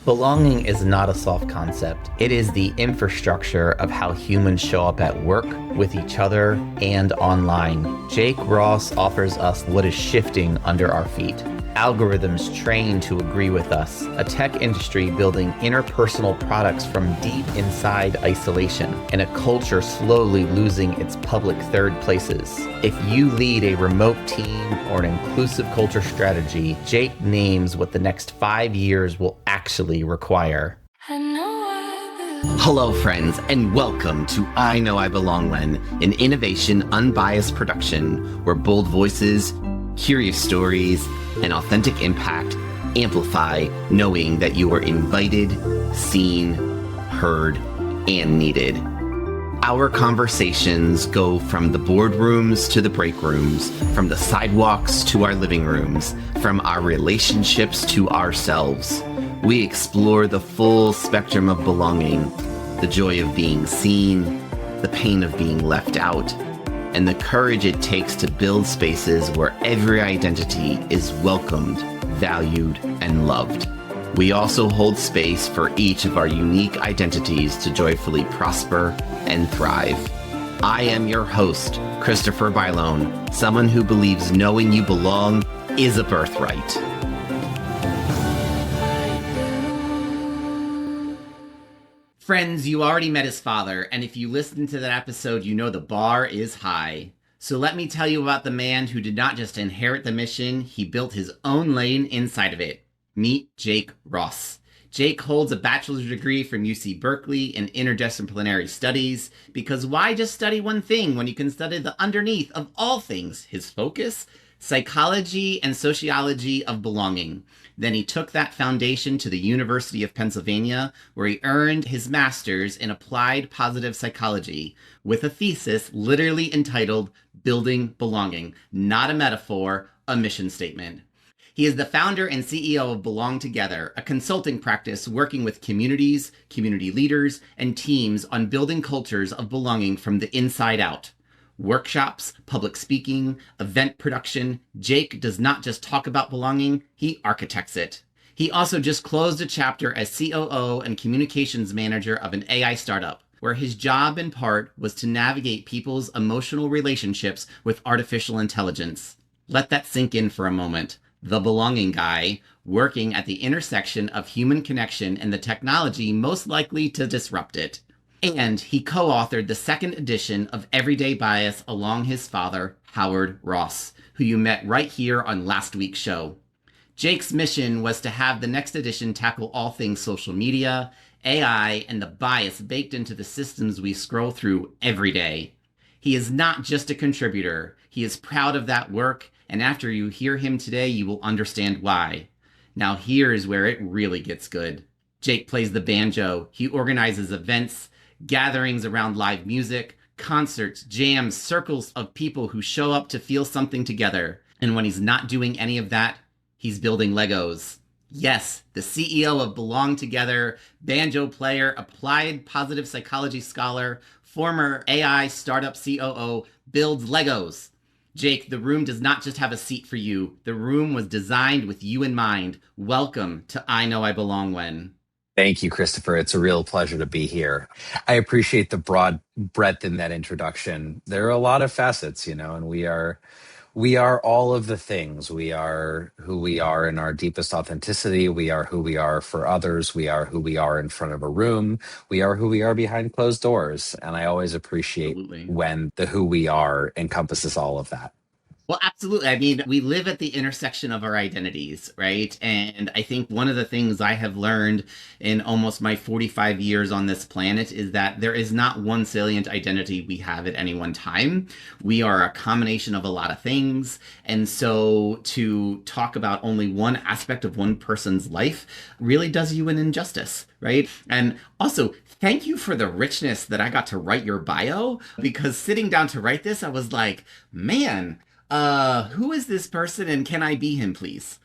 Belonging is not a soft concept. It is the infrastructure of how humans show up at work, with each other, and online. Jake Ross offers us what is shifting under our feet. Algorithms trained to agree with us, a tech industry building interpersonal products from deep inside isolation, and a culture slowly losing its public third places. If you lead a remote team or an inclusive culture strategy, Jake names what the next 5 years will actually require. Hello, friends, and welcome to I Know I Belong When, an innovation, unbiased production where bold voices, curious stories, and authentic impact amplify knowing that you are invited, seen, heard, and needed. Our conversations go from the boardrooms to the break rooms, from the sidewalks to our living rooms, from our relationships to ourselves. We explore the full spectrum of belonging, the joy of being seen, the pain of being left out, and the courage it takes to build spaces where every identity is welcomed, valued, and loved. We also hold space for each of our unique identities to joyfully prosper and thrive. I am your host, Christopher Bailone, someone who believes knowing you belong is a birthright. Friends, you already met his father, and if you listened to that episode, you know the bar is high. So let me tell you about the man who did not just inherit the mission, he built his own lane inside of it. Meet Jake Ross. Jake holds a bachelor's degree from UC Berkeley in interdisciplinary studies, because why just study one thing when you can study the underneath of all things? His focus? Psychology and sociology of belonging. Then he took that foundation to the University of Pennsylvania, where he earned his master's in applied positive psychology with a thesis literally entitled Building Belonging, not a metaphor, a mission statement. He is the founder and CEO of Belong Together, a consulting practice working with communities, community leaders, and teams on building cultures of belonging from the inside out. Workshops, public speaking, event production, Jake does not just talk about belonging, he architects it. He also just closed a chapter as COO and communications manager of an AI startup, where his job in part was to navigate people's emotional relationships with artificial intelligence. Let that sink in for a moment. The belonging guy, working at the intersection of human connection and the technology most likely to disrupt it. And he co-authored the second edition of Everyday Bias along his father, Howard Ross, who you met right here on last week's show. Jake's mission was to have the next edition tackle all things social media, AI, and the bias baked into the systems we scroll through every day. He is not just a contributor. He is proud of that work, and after you hear him today, you will understand why. Now here's where it really gets good. Jake plays the banjo. He organizes events, gatherings around live music, concerts, jams, circles of people who show up to feel something together. And when he's not doing any of that, he's building Legos. Yes, the CEO of Belong Together, banjo player, applied positive psychology scholar, former AI startup COO, builds Legos. Jake, the room does not just have a seat for you. The room was designed with you in mind. Welcome to I Know I Belong When. Thank you, Christopher. It's a real pleasure to be here. I appreciate the broad breadth in that introduction. There are a lot of facets, and we are all of the things. We are who we are in our deepest authenticity. We are who we are for others. We are who we are in front of a room. We are who we are behind closed doors. And I always appreciate Absolutely. when the who we are encompasses all of that. Well, absolutely. I mean, we live at the intersection of our identities, right? And I think one of the things I have learned in almost my 45 years on this planet is that there is not one salient identity we have at any one time. We are a combination of a lot of things. And so to talk about only one aspect of one person's life really does you an injustice, right? And also, thank you for the richness that I got to write your bio, because sitting down to write this, I was like, man, who is this person and can I be him, please?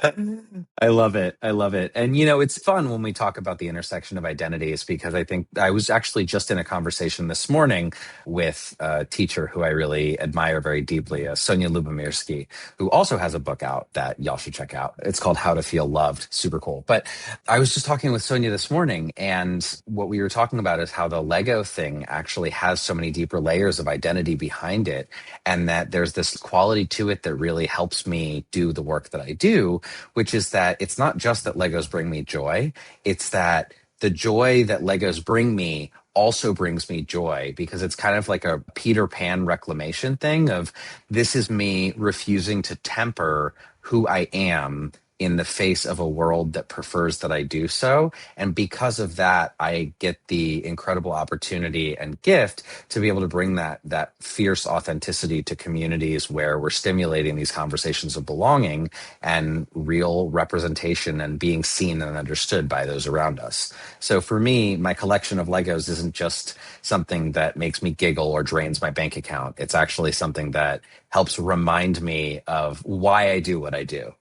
I love it. I love it. And, you know, it's fun when we talk about the intersection of identities because I think I was actually just in a conversation this morning with a teacher who I really admire very deeply, Sonia Lubomirsky, who also has a book out that y'all should check out. It's called How to Feel Loved. Super cool. But I was just talking with Sonia this morning, and what we were talking about is how the Lego thing actually has so many deeper layers of identity behind it, and that there's this quality to it that really helps me do the work that I do, which is that it's not just that Legos bring me joy, it's that the joy that Legos bring me also brings me joy because it's kind of like a Peter Pan reclamation thing of this is me refusing to temper who I am in the face of a world that prefers that I do so. And because of that, I get the incredible opportunity and gift to be able to bring that fierce authenticity to communities where we're stimulating these conversations of belonging and real representation and being seen and understood by those around us. So for me, my collection of Legos isn't just something that makes me giggle or drains my bank account. It's actually something that helps remind me of why I do what I do.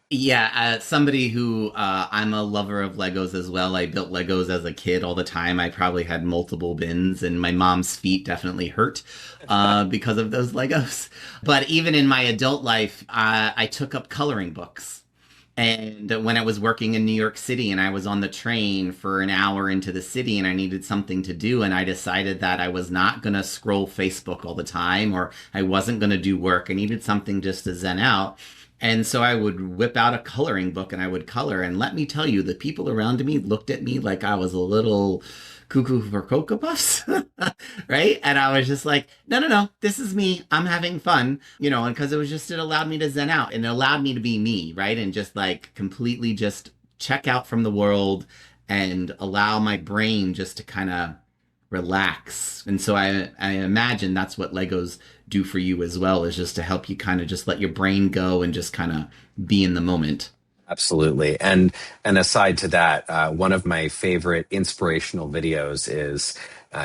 Yeah, somebody who I'm a lover of Legos as well. I built Legos as a kid all the time. I probably had multiple bins, and my mom's feet definitely hurt because of those Legos. But even in my adult life, I took up coloring books. And when I was working in New York City and I was on the train for an hour into the city and I needed something to do, and I decided that I was not going to scroll Facebook all the time or I wasn't going to do work. I needed something just to zen out. And so I would whip out a coloring book and I would color. And let me tell you, the people around me looked at me like I was a little cuckoo for Cocoa Puffs, right? And I was just like, no, no, no, this is me. I'm having fun, and because it allowed me to zen out and it allowed me to be me, right? And just like completely just check out from the world and allow my brain just to kind of relax. And so I imagine that's what Legos do for you as well, is just to help you kind of just let your brain go and just kind of be in the moment. Absolutely. And aside to that, one of my favorite inspirational videos is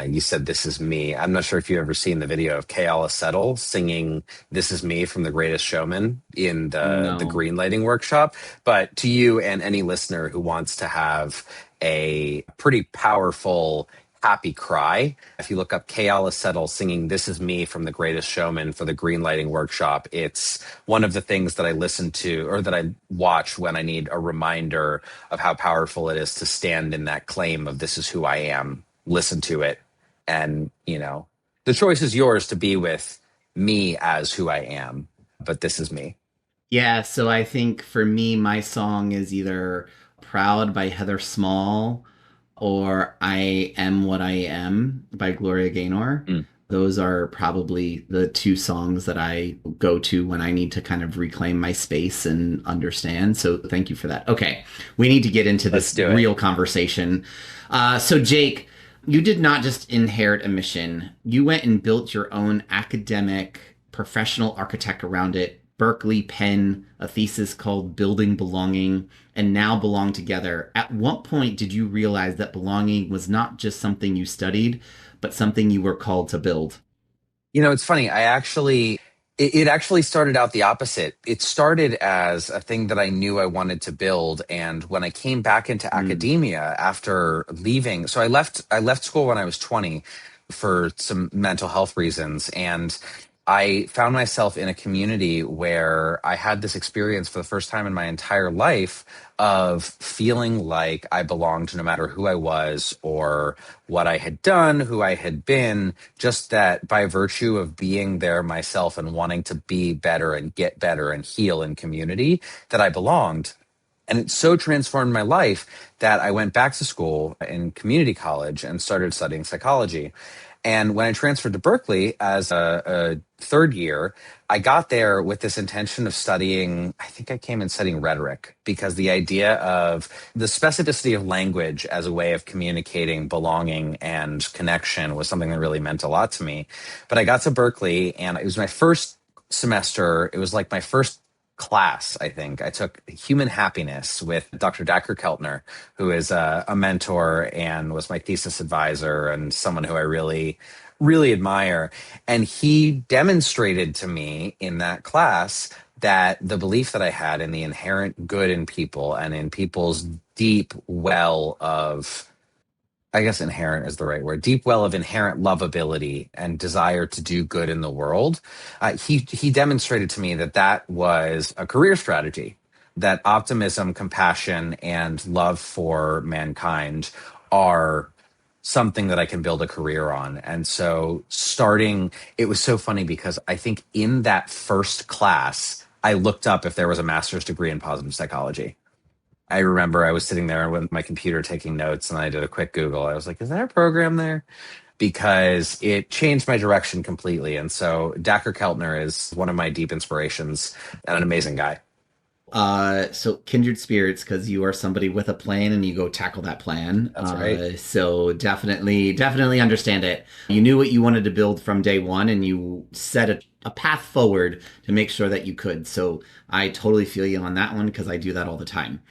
you said "This Is Me." I'm not sure if you've ever seen the video of Kayala Settle singing "This Is Me" from The Greatest Showman in the No. green lighting workshop. But to you and any listener who wants to have a pretty powerful happy cry. If you look up Kayala Settle singing "This Is Me" from The Greatest Showman for the green lighting workshop, it's one of the things that I listen to or that I watch when I need a reminder of how powerful it is to stand in that claim of this is who I am, listen to it. And, the choice is yours to be with me as who I am, but this is me. Yeah, so I think for me, my song is either Proud by Heather Small or I Am What I Am by Gloria Gaynor. Mm, Those are probably the two songs that I go to when I need to kind of reclaim my space and understand. So thank you for that. Okay, we need to get into let's this do it. real conversation. So, Jake, you did not just inherit a mission, you went and built your own academic, professional architect around it. Berkeley, Penn, a thesis called Building Belonging, and now belong together. At what point did you realize that belonging was not just something you studied, but something you were called to build? It's funny. It actually started out the opposite. It started as a thing that I knew I wanted to build. And when I came back into Mm. academia after leaving, so I left school when I was 20 for some mental health reasons. And I found myself in a community where I had this experience for the first time in my entire life of feeling like I belonged no matter who I was or what I had done, who I had been, just that by virtue of being there myself and wanting to be better and get better and heal in community, that I belonged. And it so transformed my life that I went back to school in community college and started studying psychology. And when I transferred to Berkeley as a third year, I got there with this intention of studying, I think I came in studying rhetoric because the idea of the specificity of language as a way of communicating belonging and connection was something that really meant a lot to me. But I got to Berkeley and it was my first semester. It was like my first class, I think. I took human happiness with Dr. Dacker Keltner, who is a mentor and was my thesis advisor and someone who I really, really admire. And he demonstrated to me in that class that the belief that I had in the inherent good in people and in people's deep well of, I guess inherent is the right word, deep well of inherent lovability and desire to do good in the world. He demonstrated to me that that was a career strategy, that optimism, compassion, and love for mankind are something that I can build a career on. And so starting, it was so funny because I think in that first class, I looked up if there was a master's degree in positive psychology. I remember I was sitting there with my computer taking notes and I did a quick Google. I was like, is there a program there? Because it changed my direction completely. And so Dacher Keltner is one of my deep inspirations and an amazing guy. So kindred spirits, because you are somebody with a plan and you go tackle that plan. That's right. So definitely understand it. You knew what you wanted to build from day one, and you set a path forward to make sure that you could. So I totally feel you on that one because I do that all the time.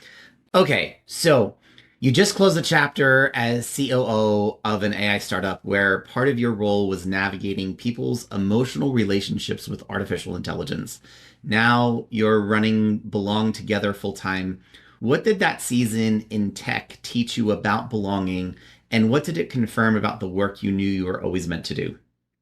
Okay, so you just closed a chapter as COO of an AI startup where part of your role was navigating people's emotional relationships with artificial intelligence. Now you're running Belong Together full time. What did that season in tech teach you about belonging, and what did it confirm about the work you knew you were always meant to do?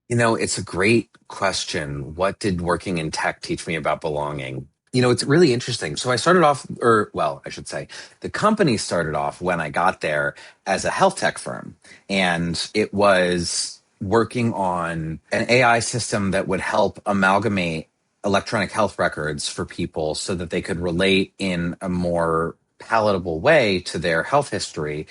It's a great question. What did working in tech teach me about belonging? It's really interesting. So I started off, or well, I should say, the company started off when I got there as a health tech firm. And it was working on an AI system that would help amalgamate electronic health records for people so that they could relate in a more palatable way to their health history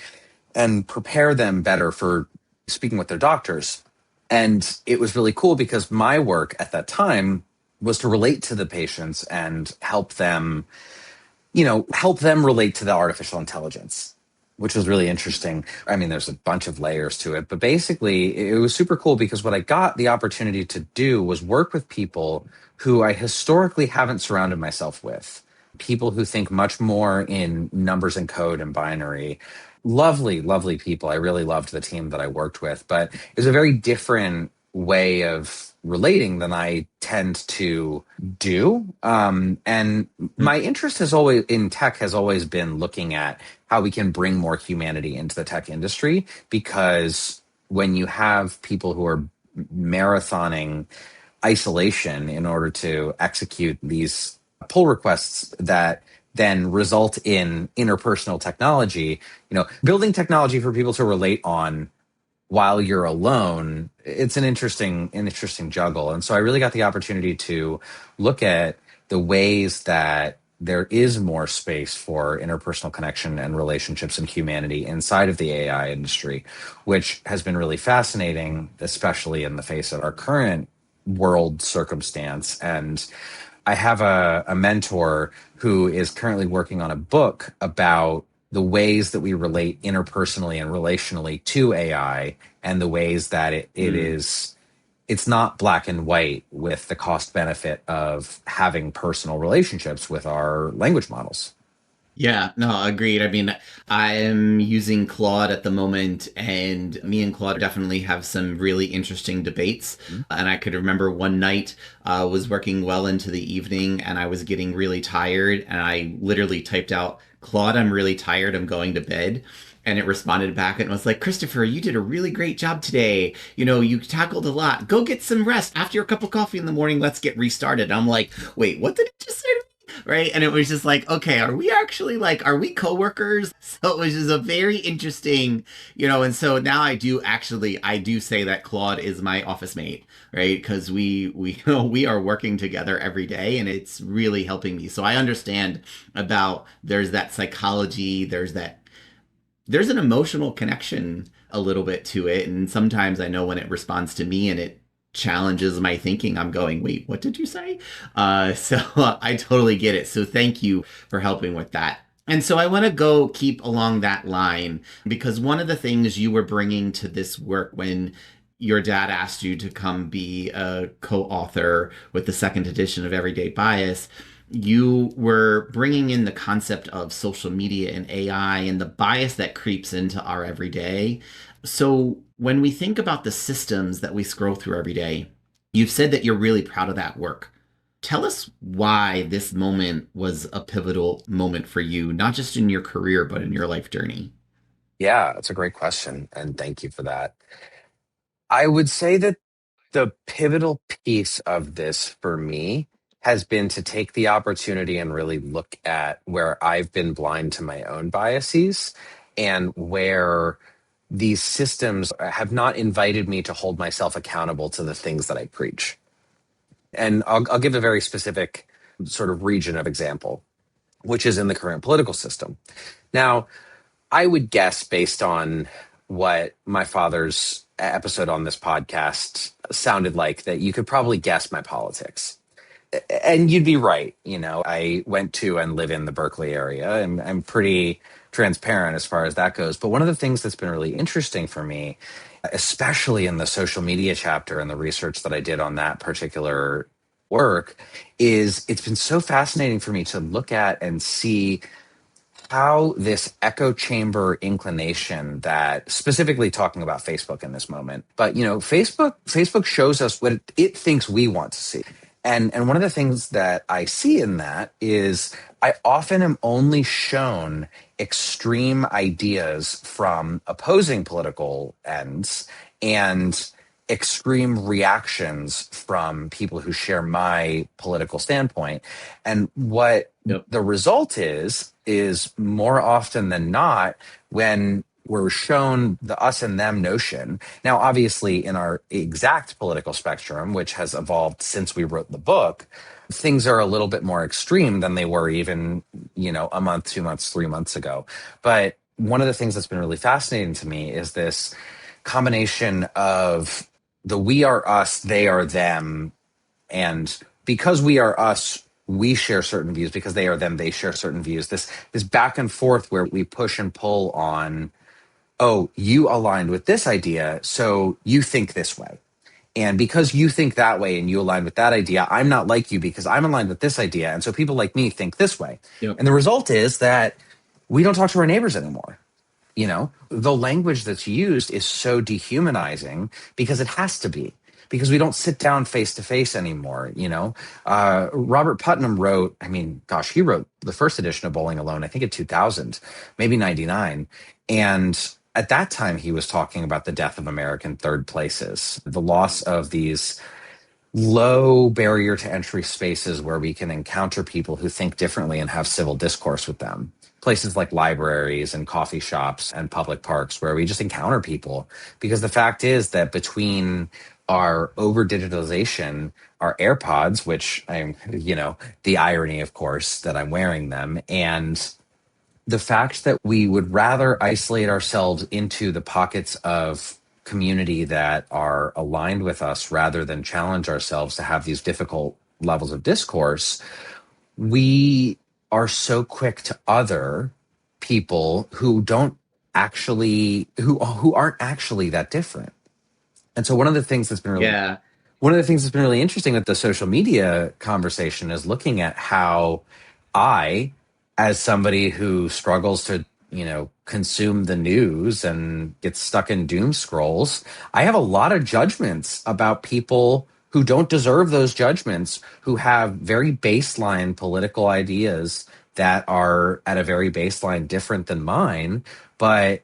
and prepare them better for speaking with their doctors. And it was really cool because my work at that time was to relate to the patients and help them relate to the artificial intelligence, which was really interesting. I mean, there's a bunch of layers to it, but basically it was super cool because what I got the opportunity to do was work with people who I historically haven't surrounded myself with. People who think much more in numbers and code and binary. Lovely, lovely people. I really loved the team that I worked with, but it was a very different way of relating than I tend to do. And my interest has always in tech has always been looking at how we can bring more humanity into the tech industry, because when you have people who are marathoning isolation in order to execute these pull requests that then result in interpersonal technology, building technology for people to relate on while you're alone, it's an interesting juggle. And so I really got the opportunity to look at the ways that there is more space for interpersonal connection and relationships and humanity inside of the AI industry, which has been really fascinating, especially in the face of our current world circumstance. And I have a mentor who is currently working on a book about the ways that we relate interpersonally and relationally to AI, and the ways that it's not black and white with the cost benefit of having personal relationships with our language models. Yeah, no, agreed. I mean, I am using Claude at the moment, and me and Claude definitely have some really interesting debates. And I could remember one night was working well into the evening, and I was getting really tired, and I literally typed out, "Claude, I'm really tired. I'm going to bed." And it responded back and was like, "Christopher, you did a really great job today. You tackled a lot. Go get some rest. After your cup of coffee in the morning, let's get restarted." I'm like, "Wait, what did it just say?" Right. And it was just like, okay, are we actually are we coworkers? So it was just a very interesting, and so now I do say that Claude is my office mate, right? Because we are working together every day, and it's really helping me. So I understand about there's that psychology, there's an emotional connection a little bit to it. And sometimes I know when it responds to me and it challenges my thinking, I'm going, wait, what did you say? So I totally get it. So thank you for helping with that. And so I want to go keep along that line, because one of the things you were bringing to this work when your dad asked you to come be a co-author with the second edition of Everyday Bias, you were bringing in the concept of social media and AI and the bias that creeps into our everyday. So when we think about the systems that we scroll through every day, you've said that you're really proud of that work. Tell us why this moment was a pivotal moment for you, not just in your career, but in your life journey. Yeah, that's a great question. And thank you for that. I would say that the pivotal piece of this for me has been to take the opportunity and really look at where I've been blind to my own biases and where these systems have not invited me to hold myself accountable to the things that I preach. And I'll give a very specific sort of region of example, which is in the current political system. Now, I would guess based on what my father's episode on this podcast sounded like that you could probably guess my politics. And you'd be right. You know, I went to and live in the Berkeley area, and I'm pretty transparent as far as that goes. But one of the things that's been really interesting for me, especially in the social media chapter and the research that I did on that particular work, is it's been so fascinating for me to look at and see how this echo chamber inclination that specifically talking about Facebook in this moment, but Facebook shows us what it thinks we want to see. And one of the things that I see in that is I often am only shown extreme ideas from opposing political ends and extreme reactions from people who share my political standpoint. And what Yep. the result is more often than not when we're shown the us and them notion. Now, obviously, in our exact political spectrum, which has evolved since we wrote the book, things are a little bit more extreme than they were even, a month, 2 months, 3 months ago. But one of the things that's been really fascinating to me is this combination of the we are us, they are them, and because we are us, we share certain views. Because they are them, they share certain views. This back and forth where we push and pull on, oh, you aligned with this idea, so you think this way. And because you think that way and you align with that idea, I'm not like you because I'm aligned with this idea. And so people like me think this way. Yep. And the result is that we don't talk to our neighbors anymore. The language that's used is so dehumanizing because it has to be, because we don't sit down face to face anymore. Robert Putnam wrote, I mean, gosh, he wrote the first edition of Bowling Alone, I think in 2000, maybe 99. And at that time, he was talking about the death of American third places, the loss of these low barrier to entry spaces where we can encounter people who think differently and have civil discourse with them. Places like libraries and coffee shops and public parks where we just encounter people. Because the fact is that between our over digitalization, our AirPods, which the irony, of course, that I'm wearing them, and the fact that we would rather isolate ourselves into the pockets of community that are aligned with us rather than challenge ourselves to have these difficult levels of discourse, we are so quick to other people who don't actually who aren't actually that different. And so Yeah. one of the things that's been really interesting with the social media conversation is looking at how I, as somebody who struggles to, consume the news and gets stuck in doom scrolls, I have a lot of judgments about people who don't deserve those judgments, who have very baseline political ideas that are at a very baseline different than mine, but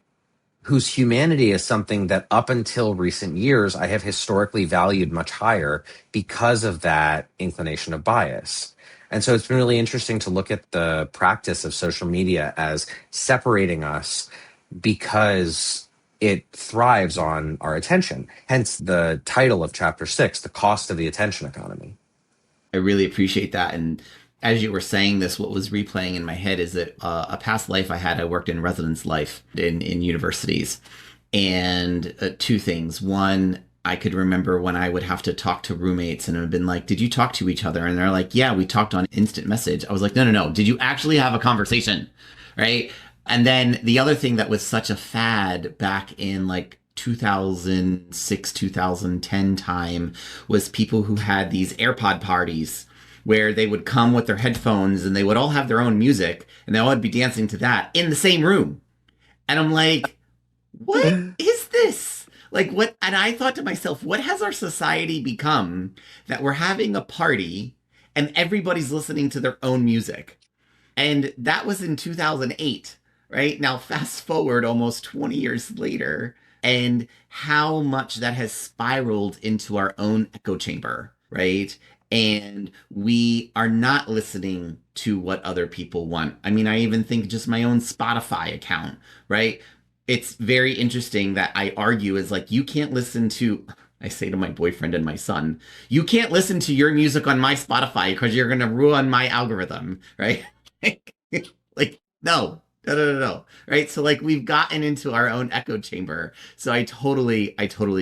whose humanity is something that up until recent years I have historically valued much higher because of that inclination of bias. And so it's been really interesting to look at the practice of social media as separating us because it thrives on our attention. Hence the title of chapter 6, The Cost of the Attention Economy. I really appreciate that. And as you were saying this, what was replaying in my head is that a past life I had, I worked in residence life in universities. And two things. One, I could remember when I would have to talk to roommates and it would have been like, did you talk to each other? And they're like, yeah, we talked on instant message. I was like, no, no, no. Did you actually have a conversation? Right. And then the other thing that was such a fad back in like 2006, 2010 time was people who had these AirPod parties where they would come with their headphones and they would all have their own music and they all would be dancing to that in the same room. And I'm like, what is this? Like, what? And I thought to myself, what has our society become that we're having a party and everybody's listening to their own music. And that was in 2008, right? Now, fast forward almost 20 years later, and how much that has spiraled into our own echo chamber, right? And we are not listening to what other people want. I mean, I even think just my own Spotify account, right? It's very interesting that I argue is like, you can't listen to, I say to my boyfriend and my son, you can't listen to your music on my Spotify because you're going to ruin my algorithm, right? Like, no, no, no, no, no. Right. So like we've gotten into our own echo chamber. So I totally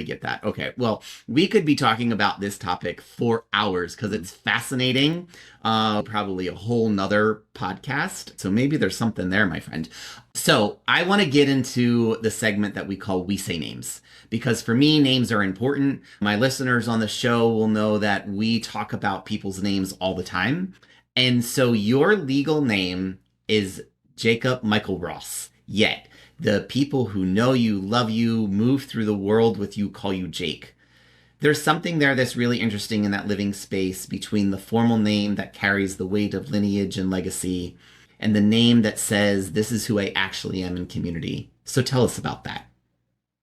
get that. Okay. Well, we could be talking about this topic for hours because it's fascinating. Probably a whole nother podcast. So maybe there's something there, my friend. So I want to get into the segment that we call We Say Names. Because for me, names are important. My listeners on the show will know that we talk about people's names all the time. And so your legal name is Jacob Michael Ross. Yet the people who know you, love you, move through the world with you call you Jake. There's something there that's really interesting in that living space between the formal name that carries the weight of lineage and legacy and the name that says, this is who I actually am in community. So tell us about that.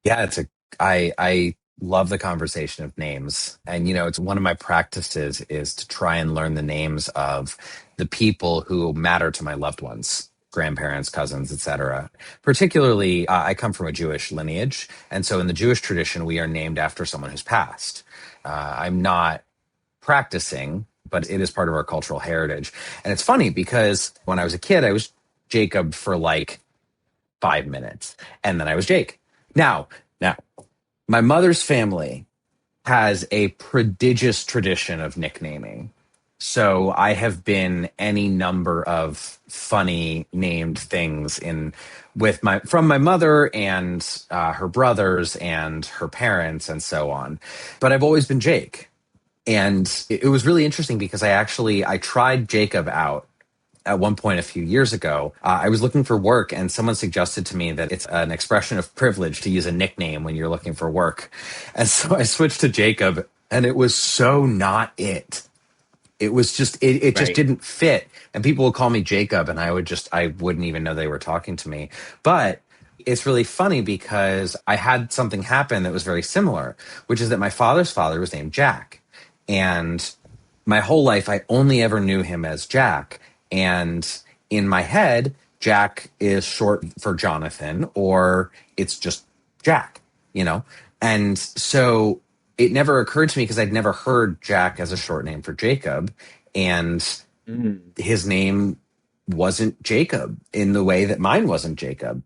Yeah, I love the conversation of names. And it's one of my practices is to try and learn the names of the people who matter to my loved ones, grandparents, cousins, etc. Particularly, I come from a Jewish lineage, and so in the Jewish tradition, we are named after someone who's passed. I'm not practicing, but it is part of our cultural heritage. And it's funny because when I was a kid, I was Jacob for like 5 minutes, and then I was Jake. Now, my mother's family has a prodigious tradition of nicknaming. So I have been any number of funny named things in with my from my mother and her brothers and her parents and so on. But I've always been Jake. And it was really interesting because I tried Jacob out at one point a few years ago. I was looking for work and someone suggested to me that it's an expression of privilege to use a nickname when you're looking for work. And so I switched to Jacob and it was so not it. It was just, it just Right. didn't fit. And people would call me Jacob and I wouldn't even know they were talking to me. But it's really funny because I had something happen that was very similar, which is that my father's father was named Jack. And my whole life, I only ever knew him as Jack. And in my head, Jack is short for Jonathan, or it's just Jack, you know? And so it never occurred to me because I'd never heard Jack as a short name for Jacob. And Mm. his name wasn't Jacob in the way that mine wasn't Jacob.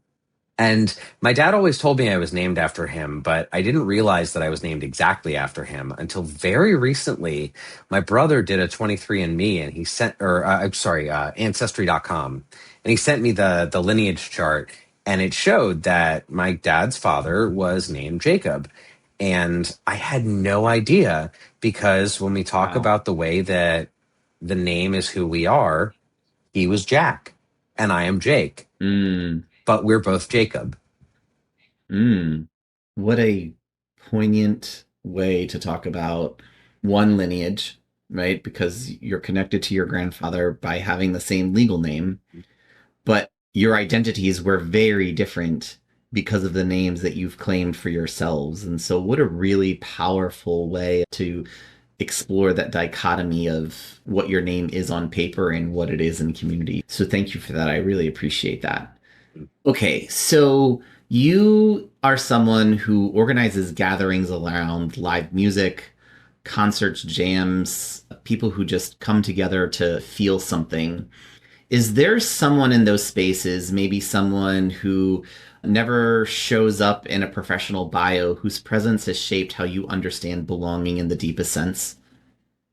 And my dad always told me I was named after him, but I didn't realize that I was named exactly after him until very recently. My brother did a 23andMe and he sent, or I'm sorry, Ancestry.com. And he sent me the lineage chart and it showed that my dad's father was named Jacob. And I had no idea because when we talk Wow. about the way that the name is who we are, he was Jack and I am Jake, Mm. but we're both Jacob. Mm. What a poignant way to talk about one lineage, right? Because you're connected to your grandfather by having the same legal name, but your identities were very different because of the names that you've claimed for yourselves. And so, what a really powerful way to explore that dichotomy of what your name is on paper and what it is in community. So, thank you for that. I really appreciate that. Okay, so you are someone who organizes gatherings around live music, concerts, jams, people who just come together to feel something. Is there someone in those spaces, maybe someone who never shows up in a professional bio, whose presence has shaped how you understand belonging in the deepest sense?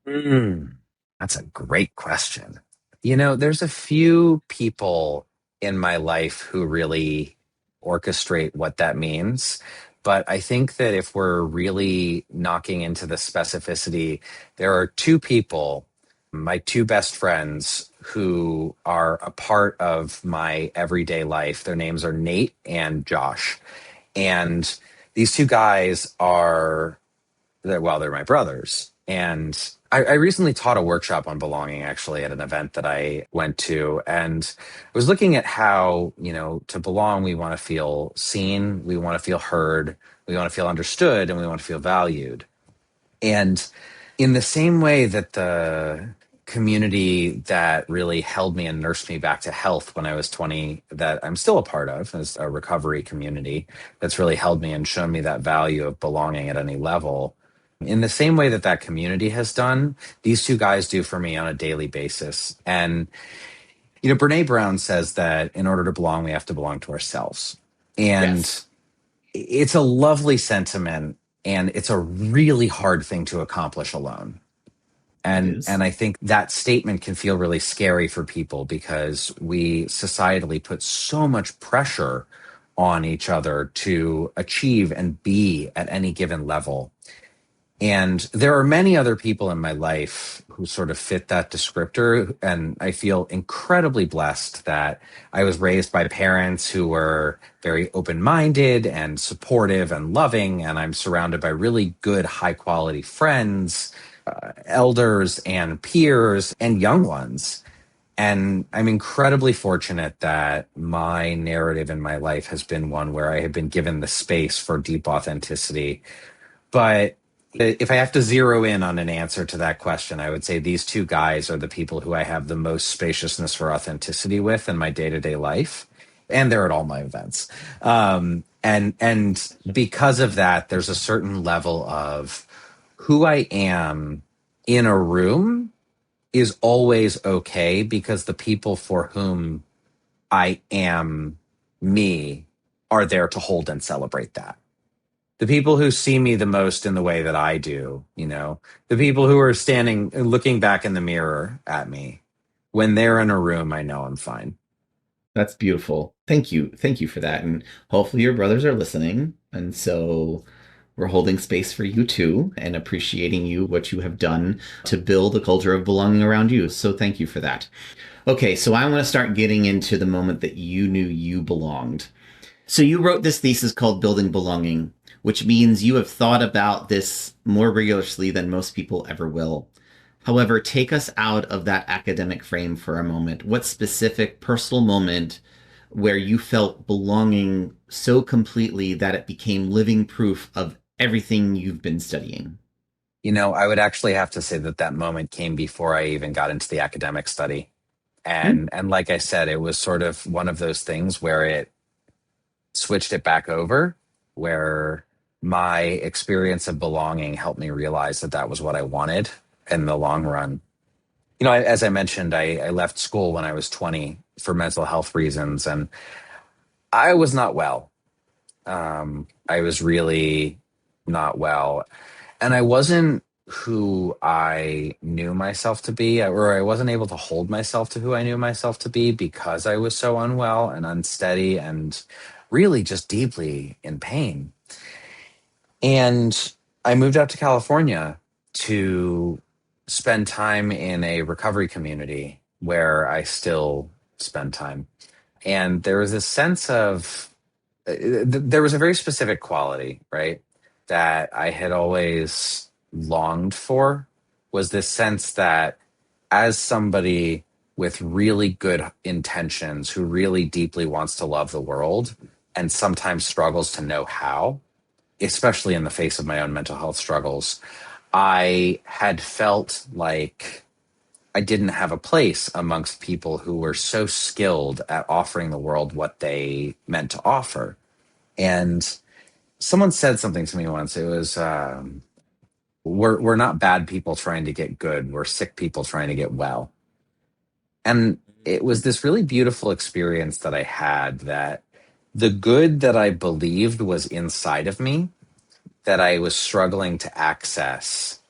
Mm, that's a great question. There's a few people in my life who really orchestrate what that means. But I think that if we're really knocking into the specificity, there are two people, my two best friends, who are a part of my everyday life. Their names are Nate and Josh. And these two guys they're my brothers. And I recently taught a workshop on belonging actually at an event that I went to. And I was looking at how, to belong, we want to feel seen, we want to feel heard, we want to feel understood, and we want to feel valued. And in the same way that the community that really held me and nursed me back to health when I was 20, that I'm still a part of as a recovery community that's really held me and shown me that value of belonging at any level. In the same way that that community has done, these two guys do for me on a daily basis. And, Brene Brown says that in order to belong, we have to belong to ourselves. And Yes, it's a lovely sentiment, and it's a really hard thing to accomplish alone. it And is. I think that statement can feel really scary for people because we societally put so much pressure on each other to achieve and be at any given level. And there are many other people in my life who sort of fit that descriptor. And I feel incredibly blessed that I was raised by parents who were very open minded and supportive and loving. And I'm surrounded by really good, high quality friends, elders and peers and young ones. And I'm incredibly fortunate that my narrative in my life has been one where I have been given the space for deep authenticity. But if I have to zero in on an answer to that question, I would say these two guys are the people who I have the most spaciousness for authenticity with in my day to day life. And they're at all my events. And because of that, there's a certain level of who I am in a room is always okay because the people for whom I am me are there to hold and celebrate that. The people who see me the most in the way that I do, the people who are standing, looking back in the mirror at me, when they're in a room, I know I'm fine. That's beautiful. Thank you. Thank you for that. And hopefully your brothers are listening. And so we're holding space for you too and appreciating you, what you have done to build a culture of belonging around you. So thank you for that. Okay, so I want to start getting into the moment that you knew you belonged. So you wrote this thesis called Building Belonging, which means you have thought about this more rigorously than most people ever will. However, take us out of that academic frame for a moment. What specific personal moment where you felt belonging so completely that it became living proof of everything you've been studying? I would actually have to say that that moment came before I even got into the academic study. Hmm? And like I said, it was sort of one of those things where it switched it back over, where my experience of belonging helped me realize that that was what I wanted in the long run. As I mentioned, I left school when I was 20 for mental health reasons, and I was not well. I was really not well. And I wasn't who I knew myself to be, or I wasn't able to hold myself to who I knew myself to be because I was so unwell and unsteady and really just deeply in pain. And I moved out to California to spend time in a recovery community where I still spend time. And there was a sense of, there was a very specific quality, right, that I had always longed for, was this sense that as somebody with really good intentions who really deeply wants to love the world and sometimes struggles to know how, especially in the face of my own mental health struggles, I had felt like I didn't have a place amongst people who were so skilled at offering the world what they meant to offer. And someone said something to me once. It was, we're not bad people trying to get good. We're sick people trying to get well. And it was this really beautiful experience that I had, that the good that I believed was inside of me, that I was struggling to access,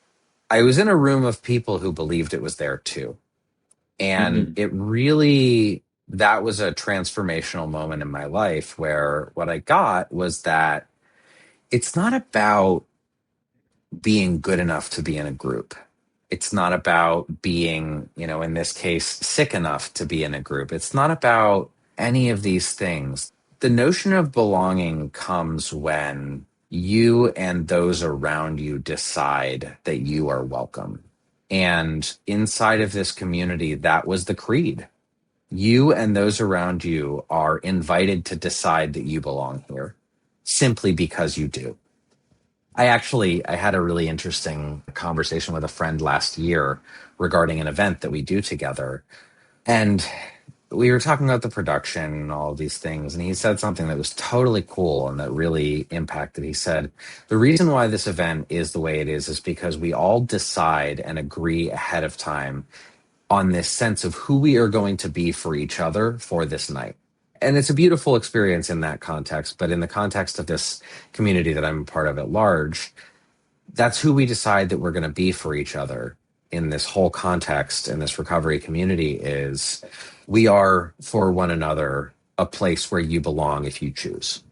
I was in a room of people who believed it was there too. And Mm-hmm. it really, that was a transformational moment in my life where what I got was that it's not about being good enough to be in a group. It's not about being, in this case, sick enough to be in a group. It's not about any of these things. The notion of belonging comes when you and those around you decide that you are welcome. And inside of this community, that was the creed. You and those around you are invited to decide that you belong here simply because you do. I had a really interesting conversation with a friend last year regarding an event that we do together. And we were talking about the production and all of these things. And he said something that was totally cool and that really impacted. He said, the reason why this event is the way it is because we all decide and agree ahead of time on this sense of who we are going to be for each other for this night. And it's a beautiful experience in that context. But in the context of this community that I'm a part of at large, that's who we decide that we're going to be for each other in this whole context in this recovery community is we are for one another a place where you belong if you choose.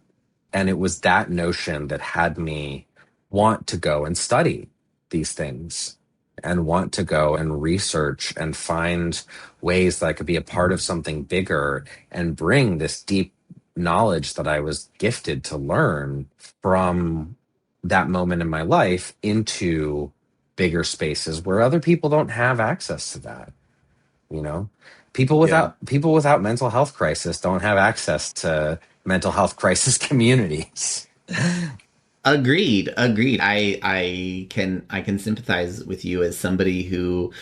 And it was that notion that had me want to go and study these things and want to go and research and find ways that I could be a part of something bigger and bring this deep knowledge that I was gifted to learn from that moment in my life into bigger spaces where other people don't have access to that. You know, Yeah. people without mental health crisis don't have access to mental health crisis communities. Agreed. Agreed. I can sympathize with you as somebody who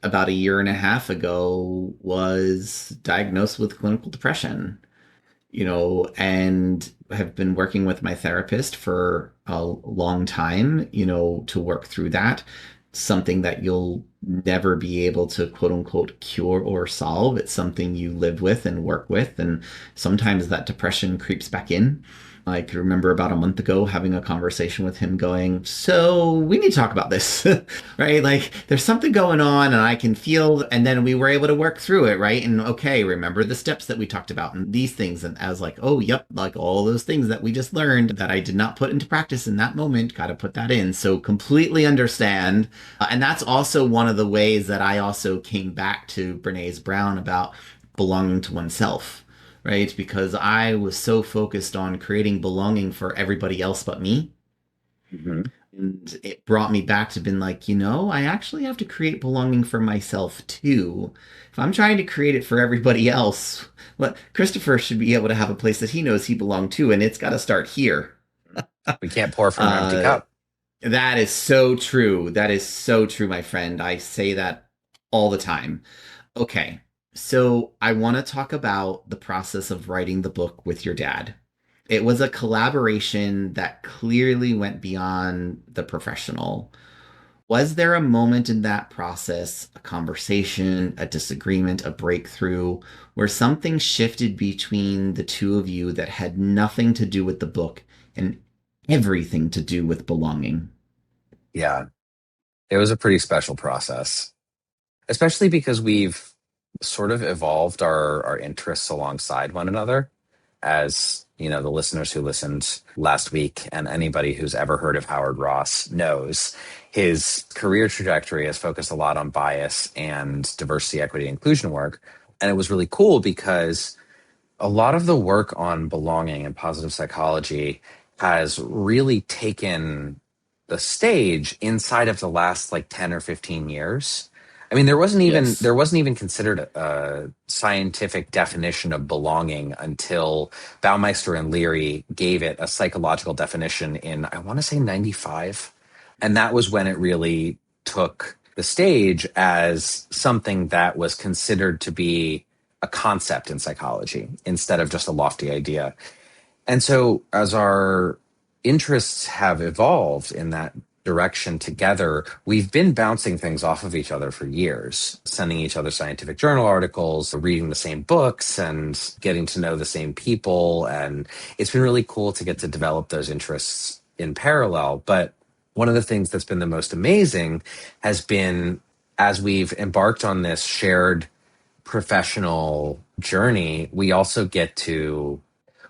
about a year and a half ago was diagnosed with clinical depression, and have been working with my therapist for a long time, to work through that. Something that you'll never be able to quote unquote cure or solve. It's something you live with and work with. And sometimes that depression creeps back in. I could remember about a month ago having a conversation with him going, so we need to talk about this, right? Like there's something going on and I can feel, and then we were able to work through it, right? And okay, remember the steps that we talked about and these things. And I was like, oh, yep, like all those things that we just learned that I did not put into practice in that moment, got to put that in. So completely understand. And that's also one of the ways that I also came back to Brené Brown about belonging to oneself, right? Because I was so focused on creating belonging for everybody else but me. Mhm. And it brought me back to being like, I actually have to create belonging for myself too. If I'm trying to create it for everybody else, well, Christopher should be able to have a place that he knows he belongs to, and it's got to start here. We can't pour from an empty Uh, cup. that is so true. That is so true, my friend. I say that all the time. Okay, so I want to talk about the process of writing the book with your dad. It was a collaboration that clearly went beyond the professional. Was there a moment in that process, a conversation, a disagreement, a breakthrough, where something shifted between the two of you that had nothing to do with the book and everything to do with belonging? Yeah, it was a pretty special process, especially because we've sort of evolved our interests alongside one another. As you know, the listeners who listened last week and anybody who's ever heard of Howard Ross knows his career trajectory has focused a lot on bias and diversity, equity, inclusion work. And it was really cool because a lot of the work on belonging and positive psychology has really taken the stage inside of the last like 10 or 15 years. I mean, Yes. there wasn't even considered a scientific definition of belonging until Baumeister and Leary gave it a psychological definition in, I want to say, 95. And that was when it really took the stage as something that was considered to be a concept in psychology instead of just a lofty idea. And so, as our interests have evolved in that direction together, we've been bouncing things off of each other for years, sending each other scientific journal articles, reading the same books, and getting to know the same people. And it's been really cool to get to develop those interests in parallel. But one of the things that's been the most amazing has been as we've embarked on this shared professional journey, we also get to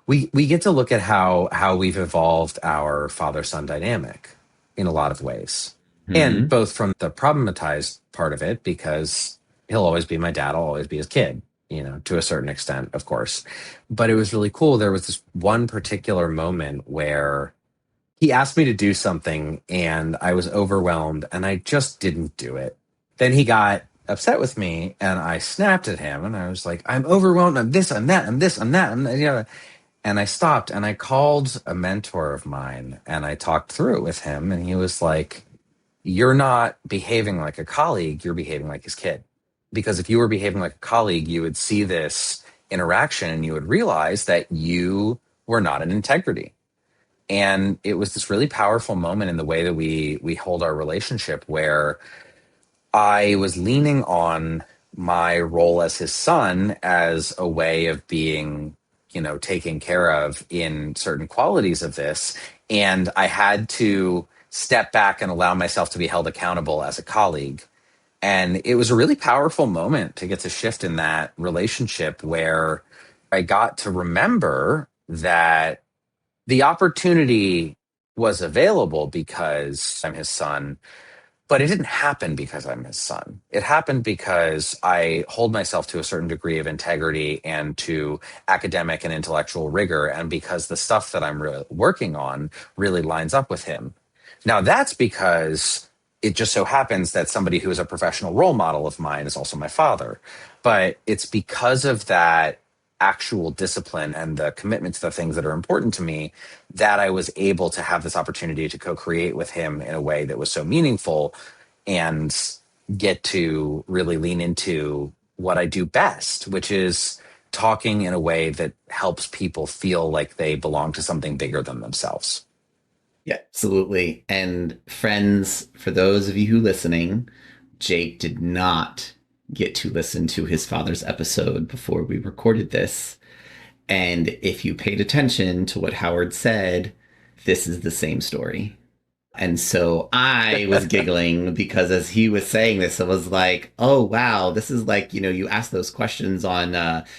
we get to look at how we've evolved our father son dynamic in a lot of ways, and Hmm. both from the problematized part of it because he'll always be my dad, I'll always be his kid, you know, to a certain extent, of course. But it was really cool. There was this one particular moment where He asked me to do something and I was overwhelmed and I just didn't do it. Then he got upset with me and I snapped at him and I was like, I'm overwhelmed. I'm this, I'm that, I'm this, I'm that. And I stopped and I called a mentor of mine and I talked through it with him. And he was like, you're not behaving like a colleague, you're behaving like his kid. Because if you were behaving like a colleague, you would see this interaction and you would realize that you were not in integrity. And it was this really powerful moment in the way that we hold our relationship where I was leaning on my role as his son as a way of being, taken care of in certain qualities of this. And I had to step back and allow myself to be held accountable as a colleague. And it was a really powerful moment to get to shift in that relationship where I got to remember that the opportunity was available because I'm his son, but it didn't happen because I'm his son. It happened because I hold myself to a certain degree of integrity and to academic and intellectual rigor, and because the stuff that I'm working on really lines up with him. Now, that's because it just so happens that somebody who is a professional role model of mine is also my father. But it's because of that actual discipline and the commitment to the things that are important to me that I was able to have this opportunity to co-create with him in a way that was so meaningful and get to really lean into what I do best, which is talking in a way that helps people feel like they belong to something bigger than themselves. Yeah, absolutely. And friends, for those of you who listening, Jake did not get to listen to his father's episode before we recorded this. And if you paid attention to what Howard said, this is the same story. And so I was giggling because as he was saying this, I was like, oh, wow, this is like, you ask those questions on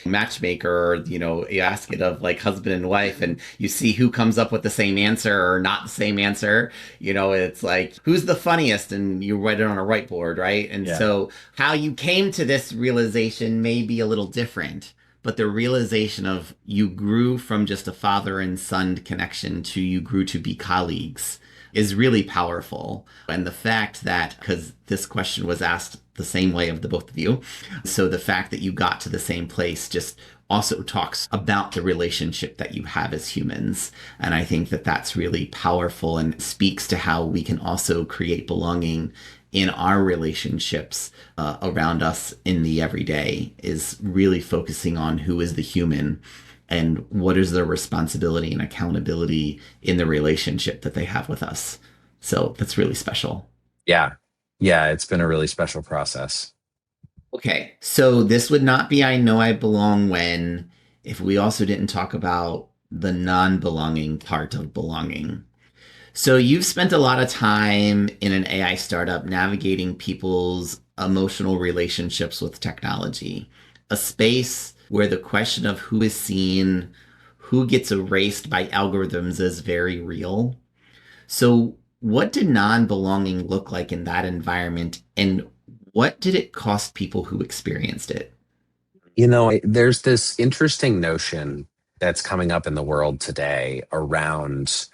Matchmaker, or, you ask it of like husband and wife, and you see who comes up with the same answer or not the same answer. It's like, who's the funniest? And you write it on a whiteboard, right? And Yeah. so how you came to this realization may be a little different. But the realization of you grew from just a father and son connection to you grew to be colleagues is really powerful. And the fact that, because this question was asked the same way of the both of you, so the fact that you got to the same place just also talks about the relationship that you have as humans. And I think that that's really powerful and speaks to how we can also create belonging in our relationships around us in the everyday, is really focusing on who is the human and what is their responsibility and accountability in the relationship that they have with us. So that's really special. Yeah. Yeah. It's been a really special process. Okay, so this would not be I Know I Belong When if we also didn't talk about the non belonging part of belonging. So you've spent a lot of time in an AI startup navigating people's emotional relationships with technology, a space where the question of who is seen, who gets erased by algorithms is very real. So what did non-belonging look like in that environment, and what did it cost people who experienced it? There's this interesting notion that's coming up in the world today around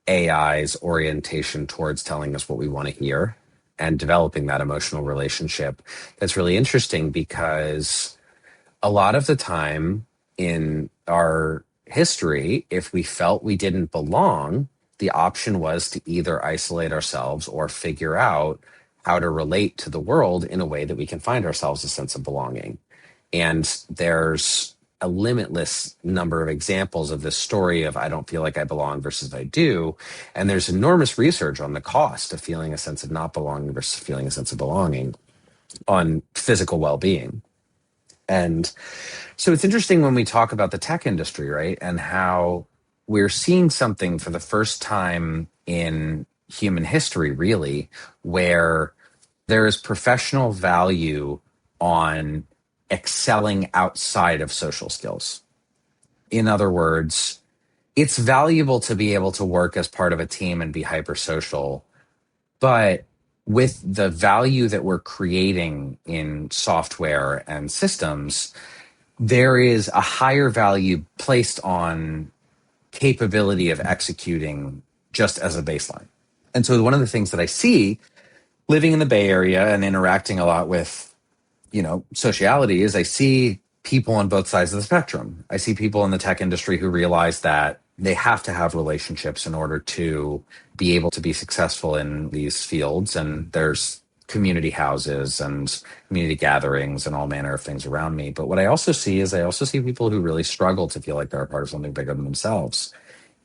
AI's orientation towards telling us what we want to hear and developing that emotional relationship. That's really interesting because a lot of the time in our history, if we felt we didn't belong, the option was to either isolate ourselves or figure out how to relate to the world in a way that we can find ourselves a sense of belonging. And there's a limitless number of examples of this story of I don't feel like I belong versus I do. And there's enormous research on the cost of feeling a sense of not belonging versus feeling a sense of belonging on physical well-being. And so it's interesting when we talk about the tech industry, right? And how we're seeing something for the first time in human history, really, where there is professional value on excelling outside of social skills. In other words, it's valuable to be able to work as part of a team and be hypersocial, but with the value that we're creating in software and systems, there is a higher value placed on capability of executing just as a baseline. And so one of the things that I see living in the Bay Area and interacting a lot with, sociality is I see people on both sides of the spectrum. I see people in the tech industry who realize that they have to have relationships in order to be able to be successful in these fields. And there's community houses and community gatherings and all manner of things around me. But what I also see is I also see people who really struggle to feel like they're a part of something bigger than themselves.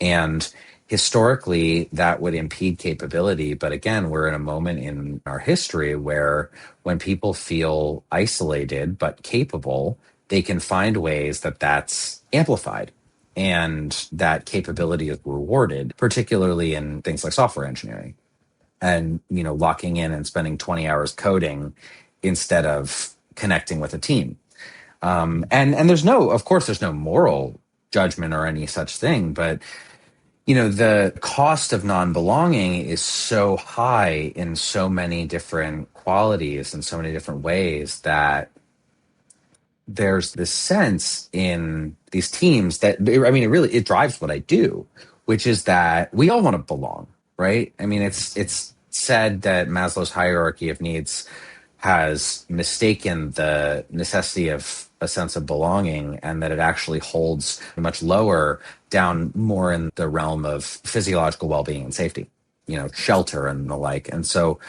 And historically, that would impede capability. But again, we're in a moment in our history where when people feel isolated but capable, they can find ways that that's amplified and that capability is rewarded, particularly in things like software engineering and, locking in and spending 20 hours coding instead of connecting with a team. And of course, there's no moral judgment or any such thing, but the cost of non-belonging is so high in so many different qualities and so many different ways that there's this sense in these teams that, it drives what I do, which is that we all want to belong, right? I mean, it's said that Maslow's hierarchy of needs has mistaken the necessity of a sense of belonging, and that it actually holds much lower down, more in the realm of physiological well-being and safety, shelter and the like. And so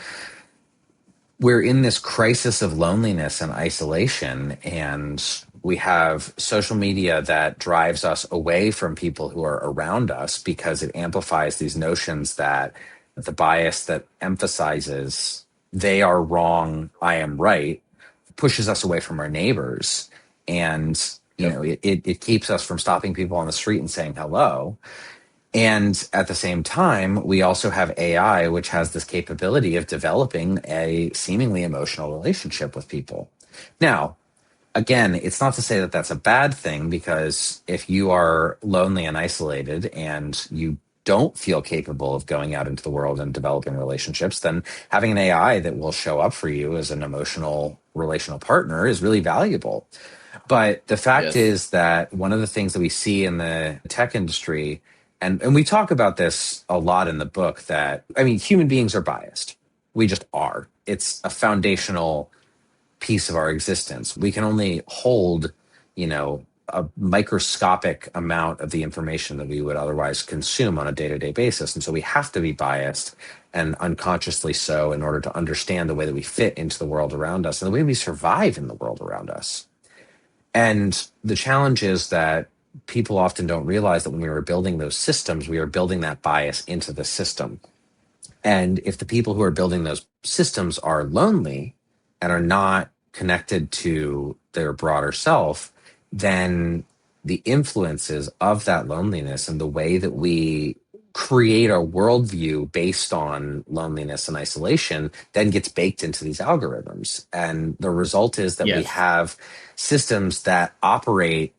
we're in this crisis of loneliness and isolation, and we have social media that drives us away from people who are around us because it amplifies these notions that the bias that emphasizes they are wrong, I am right, pushes us away from our neighbors. And, it keeps us from stopping people on the street and saying hello. And at the same time, we also have AI, which has this capability of developing a seemingly emotional relationship with people. Now, again, it's not to say that that's a bad thing, because if you are lonely and isolated and you don't feel capable of going out into the world and developing relationships, then having an AI that will show up for you as an emotional relational partner is really valuable. But the fact is that one of the things that we see in the tech industry, and we talk about this a lot in the book, that, human beings are biased. We just are. It's a foundational piece of our existence. We can only hold, a microscopic amount of the information that we would otherwise consume on a day-to-day basis. And so we have to be biased, and unconsciously so, in order to understand the way that we fit into the world around us and the way we survive in the world around us. And the challenge is that people often don't realize that when we were building those systems, we are building that bias into the system. And if the people who are building those systems are lonely and are not connected to their broader self, then the influences of that loneliness and the way that we create a worldview based on loneliness and isolation then gets baked into these algorithms. And the result is that we have systems that operate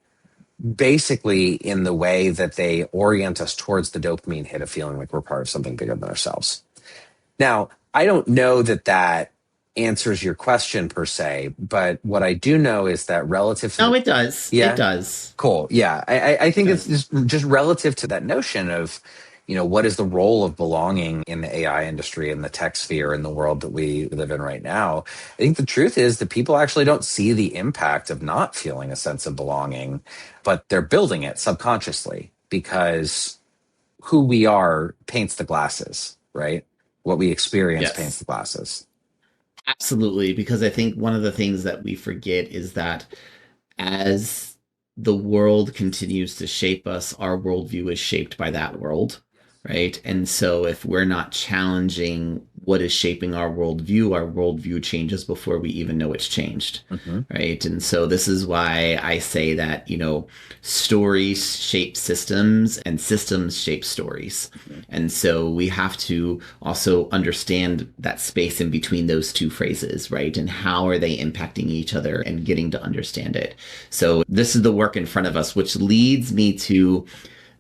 basically in the way that they orient us towards the dopamine hit of feeling like we're part of something bigger than ourselves. Now, I don't know that answers your question per se, but what I do know is that relative to... No, it does. Yeah? It does. Cool. Yeah. I think it's just relative to that notion of, what is the role of belonging in the AI industry and the tech sphere in the world that we live in right now. I think the truth is that people actually don't see the impact of not feeling a sense of belonging, but they're building it subconsciously because who we are paints the glasses, right? What we experience paints the glasses. Absolutely, because I think one of the things that we forget is that as the world continues to shape us, our worldview is shaped by that world, right? And so if we're not challenging what is shaping our worldview changes before we even know it's changed, right? And so this is why I say that, stories shape systems and systems shape stories. And so we have to also understand that space in between those two phrases, right? And how are they impacting each other and getting to understand it. So this is the work in front of us, which leads me to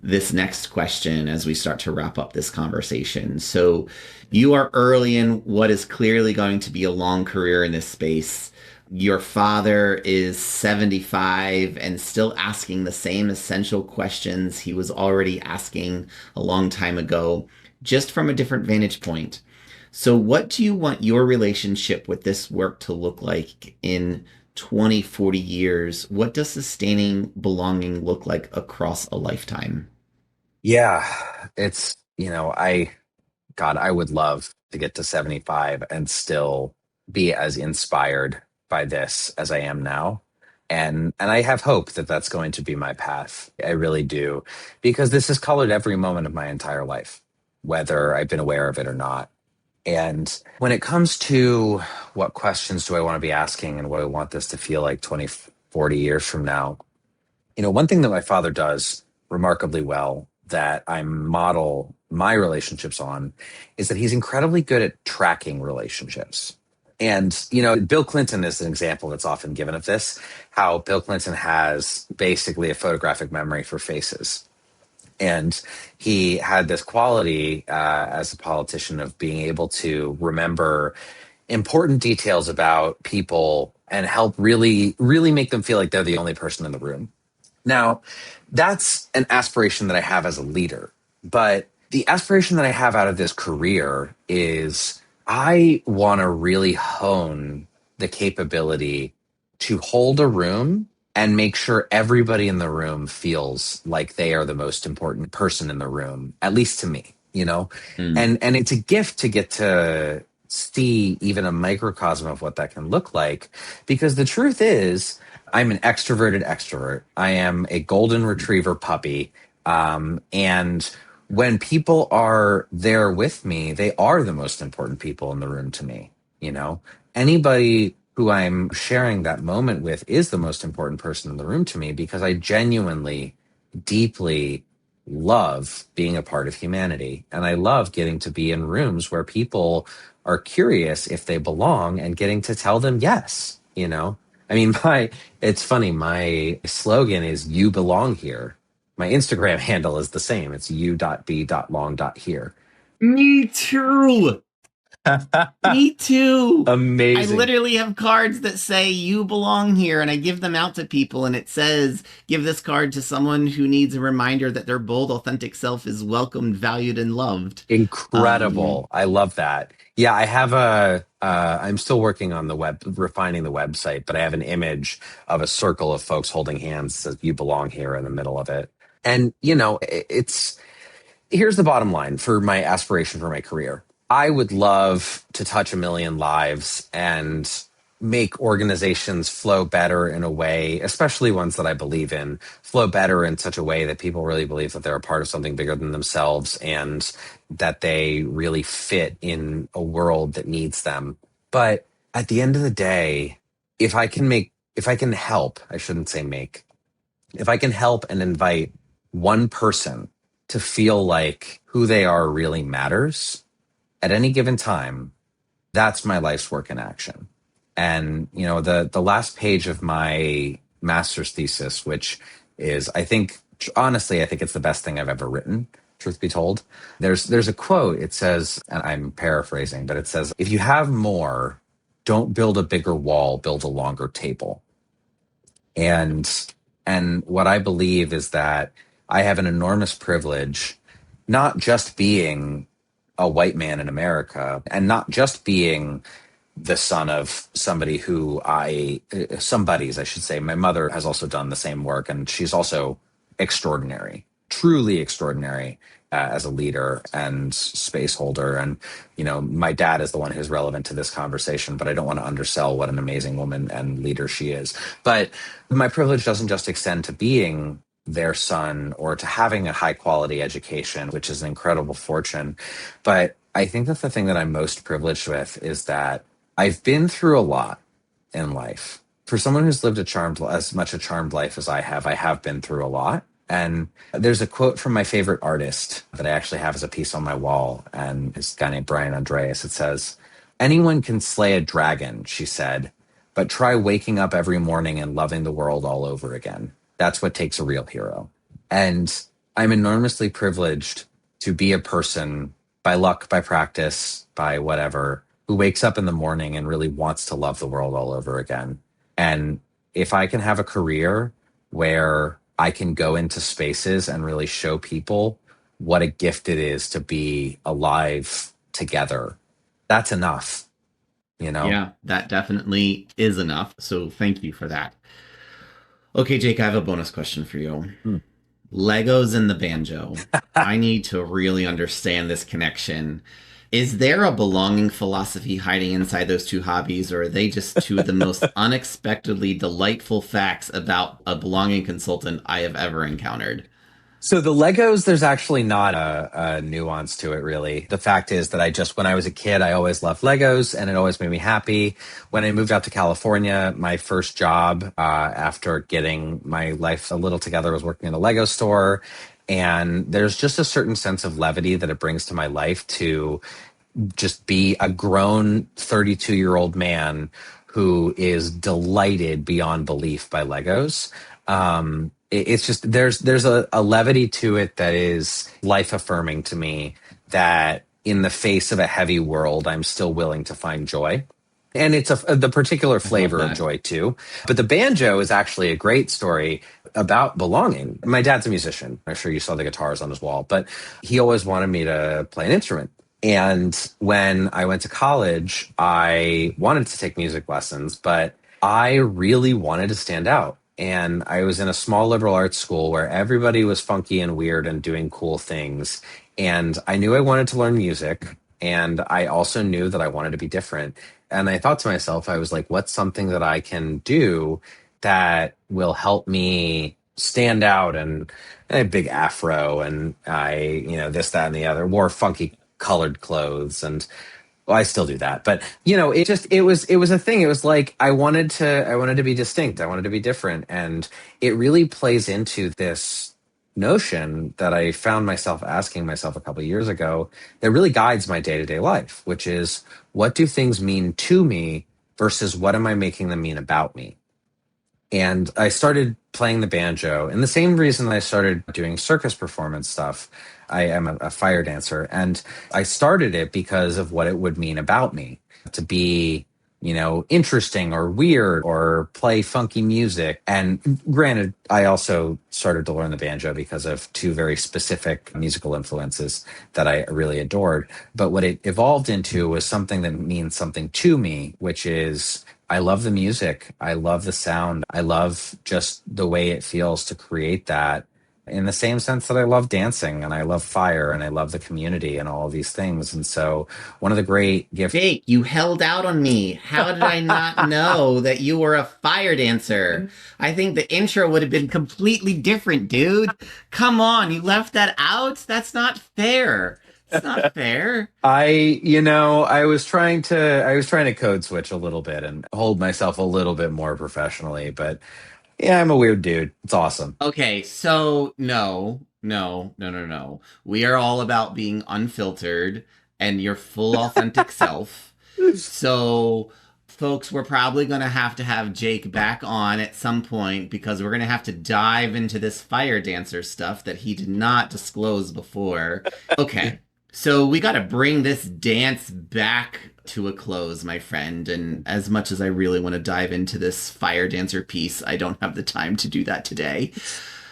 this next question as we start to wrap up this conversation. So you are early in what is clearly going to be a long career in this space. Your father is 75 and still asking the same essential questions he was already asking a long time ago. just from a different vantage point. So, what do you want your relationship with this work to look like in 20, 40 years? What does sustaining belonging look like across a lifetime? Yeah, it's, God, I would love to get to 75 and still be as inspired by this as I am now. And I have hope that that's going to be my path. I really do, because this has colored every moment of my entire life, whether I've been aware of it or not. And when it comes to what questions do I want to be asking and what I want this to feel like 20, 40 years from now, one thing that my father does remarkably well that I model my relationships on is that he's incredibly good at tracking relationships. And, Bill Clinton is an example that's often given of this, how Bill Clinton has basically a photographic memory for faces. And he had this quality as a politician of being able to remember important details about people and help really, really make them feel like they're the only person in the room. Now, that's an aspiration that I have as a leader. But the aspiration that I have out of this career is I want to really hone the capability to hold a room and make sure everybody in the room feels like they are the most important person in the room, at least to me. Mm. And it's a gift to get to see even a microcosm of what that can look like, because the truth is I'm an extroverted extrovert. I am a golden retriever puppy. And when people are there with me, they are the most important people in the room to me. Anybody who I'm sharing that moment with is the most important person in the room to me, because I genuinely, deeply love being a part of humanity. And I love getting to be in rooms where people are curious if they belong and getting to tell them yes. I mean, it's funny, my slogan is "You belong here." My Instagram handle is the same. It's u.b.long.here. Me too. Me too. I Amazing. literally have cards that say you belong here, and I give them out to people, and it says, give this card to someone who needs a reminder that their bold, authentic self is welcomed, valued, and loved. Um, Incredible. I love that. Yeah, I'm still working on refining the website, but I have an image of a circle of folks holding hands that says "You belong here" in the middle of it. And, here's the bottom line for my aspiration for my career. I would love to touch a million lives and make organizations flow better in a way, especially ones that I believe in, flow better in such a way that people really believe that they're a part of something bigger than themselves and that they really fit in a world that needs them. But at the end of the day, if I can help, I shouldn't say make, if I can help and invite one person to feel like who they are really matters at any given time, that's my life's work in action. And the last page of my master's thesis, which is, I think, honestly, I think it's the best thing I've ever written, truth be told. There's a quote. It says, and I'm paraphrasing, but it says, "If you have more, don't build a bigger wall, build a longer table." And what I believe is that I have an enormous privilege, not just being a white man in America and not just being the son of somebody somebody's, I should say. My mother has also done the same work, and she's also extraordinary, truly extraordinary as a leader and space holder. And, my dad is the one who's relevant to this conversation, but I don't want to undersell what an amazing woman and leader she is. But my privilege doesn't just extend to being their son or to having a high quality education, which is an incredible fortune. But I think that the thing that I'm most privileged with is that I've been through a lot in life. For someone who's lived as much a charmed life as I have been through a lot. And there's a quote from my favorite artist that I actually have as a piece on my wall, and it's a guy named Brian Andreas. It says, "Anyone can slay a dragon," she said, "but try waking up every morning and loving the world all over again. That's what takes a real hero." And I'm enormously privileged to be a person, by luck, by practice, by whatever, who wakes up in the morning and really wants to love the world all over again. And if I can have a career where I can go into spaces and really show people what a gift it is to be alive together. That's enough, you know? Yeah, that definitely is enough. So thank you for that. Okay, Jake, I have a bonus question for you. Hmm. Legos and the banjo. I need to really understand this connection. Is there a belonging philosophy hiding inside those two hobbies, or are they just two of the most unexpectedly delightful facts about a belonging consultant I have ever encountered? So the Legos, there's actually not a nuance to it, really. The fact is that when I was a kid, I always loved Legos, and it always made me happy. When I moved out to California, my first job after getting my life a little together was working in a Lego store. And there's just a certain sense of levity that it brings to my life to just be a grown 32-year-old man who is delighted beyond belief by Legos. It's just there's a levity to it that is life affirming to me, that in the face of a heavy world, I'm still willing to find joy. And it's the particular I love flavor of that. joy too. But the banjo is actually a great story about belonging. My dad's a musician. I'm sure you saw the guitars on his wall, but he always wanted me to play an instrument. And when I went to college, I wanted to take music lessons, but I really wanted to stand out. And I was in a small liberal arts school where everybody was funky and weird and doing cool things. And I knew I wanted to learn music. And I also knew that I wanted to be different. And I thought to myself, I was like, what's something that I can do that will help me stand out? And I had a big afro, and this, that, and the other, wore funky colored clothes. And well, I still do that, but it was a thing. It was like I wanted to be distinct. I wanted to be different, and it really plays into this notion that I found myself asking myself a couple of years ago that really guides my day-to-day life, which is, what do things mean to me versus what am I making them mean about me? And I started playing the banjo. And the same reason I started doing circus performance stuff, I am a fire dancer. And I started it because of what it would mean about me to be, interesting or weird or play funky music. And granted, I also started to learn the banjo because of two very specific musical influences that I really adored. But what it evolved into was something that means something to me, which is, I love the music. I love the sound. I love just the way it feels to create that, in the same sense that I love dancing and I love fire and I love the community and all of these things. And so one of the great gifts. Jake, you held out on me. How did I not know that you were a fire dancer? I think the intro would have been completely different, dude. Come on, you left that out? That's not fair. It's not fair. I was trying to code switch a little bit and hold myself a little bit more professionally, but yeah, I'm a weird dude. It's awesome. Okay, so no, no, no, no, no. We are all about being unfiltered and your full authentic self. So, folks, we're probably going to have Jake back on at some point because we're going to have to dive into this fire dancer stuff that he did not disclose before. Okay, so we got to bring this dance back to a close, my friend. And as much as I really want to dive into this fire dancer piece, I don't have the time to do that today.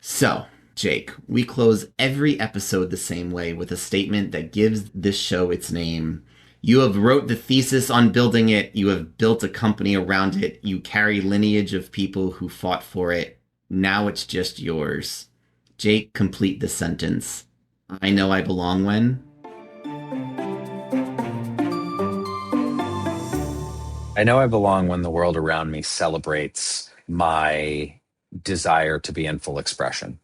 So, Jake, we close every episode the same way with a statement that gives this show its name. You have wrote the thesis on building it. You have built a company around it. You carry lineage of people who fought for it. Now it's just yours. Jake, complete the sentence. I know I belong when. I know I belong when the world around me celebrates my desire to be in full expression.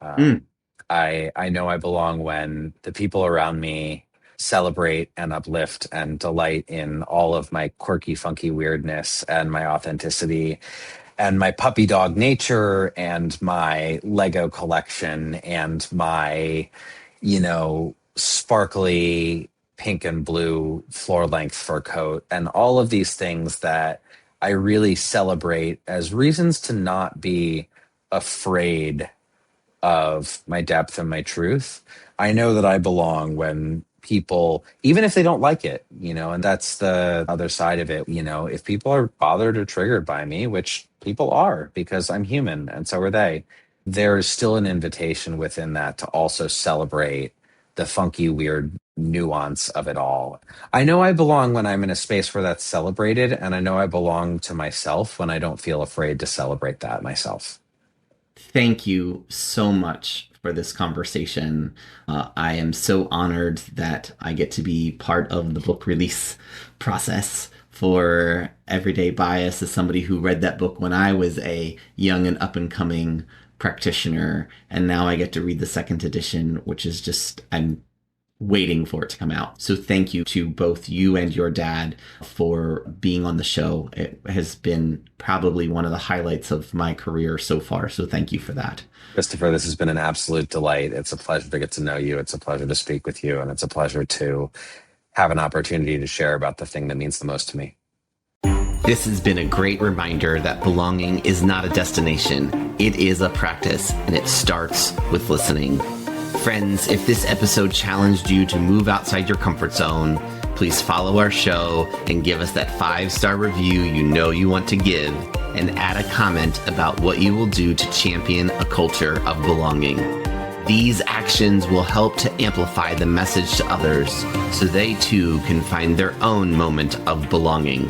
Mm. I know I belong when the people around me celebrate and uplift and delight in all of my quirky, funky weirdness and my authenticity and my puppy dog nature and my Lego collection and my, sparkly pink and blue floor length fur coat and all of these things that I really celebrate as reasons to not be afraid of my depth and my truth. I know that I belong when people, even if they don't like it, and that's the other side of it. If people are bothered or triggered by me, which people are because I'm human and so are they, there's still an invitation within that to also celebrate the funky, weird nuance of it all. I know I belong when I'm in a space where that's celebrated, and I know I belong to myself when I don't feel afraid to celebrate that myself. Thank you so much for this conversation. I am so honored that I get to be part of the book release process for Everyday Bias as somebody who read that book when I was a young and up and coming practitioner. And now I get to read the second edition, which is just, I'm waiting for it to come out. So thank you to both you and your dad for being on the show. It has been probably one of the highlights of my career so far. So thank you for that. Christopher, this has been an absolute delight. It's a pleasure to get to know you. It's a pleasure to speak with you. And it's a pleasure to have an opportunity to share about the thing that means the most to me. This has been a great reminder that belonging is not a destination. It is a practice, and it starts with listening. Friends, if this episode challenged you to move outside your comfort zone, please follow our show and give us that 5-star review you know you want to give, and add a comment about what you will do to champion a culture of belonging. These actions will help to amplify the message to others so they too can find their own moment of belonging.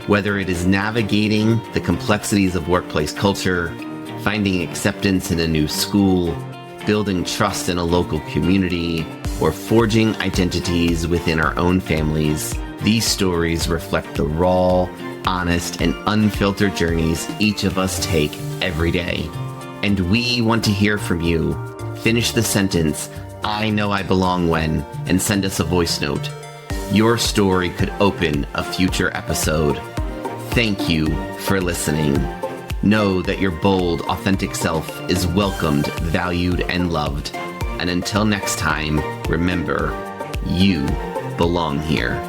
Whether it is navigating the complexities of workplace culture, finding acceptance in a new school, building trust in a local community, or forging identities within our own families, these stories reflect the raw, honest, and unfiltered journeys each of us take every day. And we want to hear from you. Finish the sentence, "I know I belong when," and send us a voice note. Your story could open a future episode. Thank you for listening. Know that your bold, authentic self is welcomed, valued, and loved. And until next time, remember, you belong here.